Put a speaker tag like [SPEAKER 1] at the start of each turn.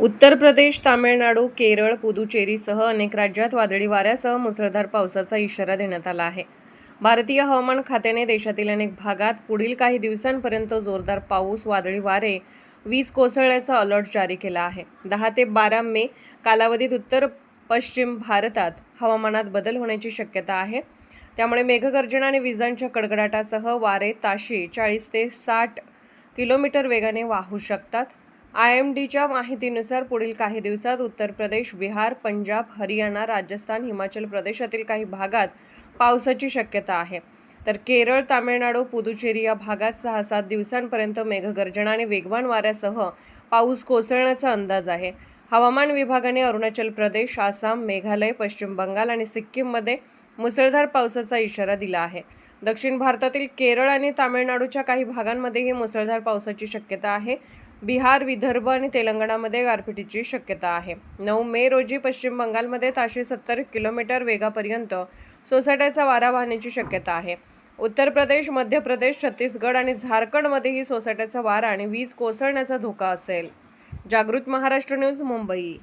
[SPEAKER 1] उत्तर प्रदेश, तामिळनाडू, केरळ, पुदुचेरीसह अनेक राज्यात वादळी वाऱ्यासह मुसळधार पावसाचा इशारा देण्यात आला आहे. भारतीय हवामान खात्याने देशातील अनेक भागात पुढील काही दिवसांपर्यंत जोरदार पाऊस, वादळी वारे, वीज कोसळण्याचा अलर्ट जारी केला आहे. 10 ते 12 मे कालावधीत उत्तर पश्चिम भारतात हवामानात बदल होण्याची शक्यता आहे. त्यामुळे मेघगर्जना आणि विजांच्या कडकडाटासह वारे ताशी 40 ते 60 किलोमीटर वेगाने वाहू शकतात. IMDच्या माहितीनुसार पुढील काही दिवसात उत्तर प्रदेश, बिहार, पंजाब, हरियाणा, राजस्थान, हिमाचल प्रदेशातील काही भागात पावसाची शक्यता आहे. तर केरळ, तामिळनाडू, पुदुचेरी या भागात 6-7 दिवसांपर्यंत मेघगर्जना आणि वेगवान वाऱ्यासह पाऊस कोसळण्याचा अंदाज आहे. हवामान विभागाने अरुणाचल प्रदेश, आसाम, मेघालय, पश्चिम बंगाल आणि सिक्कीममध्ये मुसळधार पावसाचा इशारा दिला आहे. दक्षिण भारतातील केरळ आणि तामिळनाडूच्या काही भागांमध्येही मुसळधार पावसाची शक्यता आहे. बिहार, विदर्भ आणि तेलंगणामध्ये गारपिटीची शक्यता आहे. 9 मे रोजी पश्चिम बंगालमध्ये ताशी 70 किलोमीटर वेगापर्यंत सोसाट्याचा वारा वाहण्याची शक्यता आहे. उत्तर प्रदेश, मध्य प्रदेश, छत्तीसगड आणि झारखंडमध्येही सोसाट्याचा वारा आणि वीज कोसळण्याचा धोका असेल. जागृत महाराष्ट्र न्यूज, मुंबई.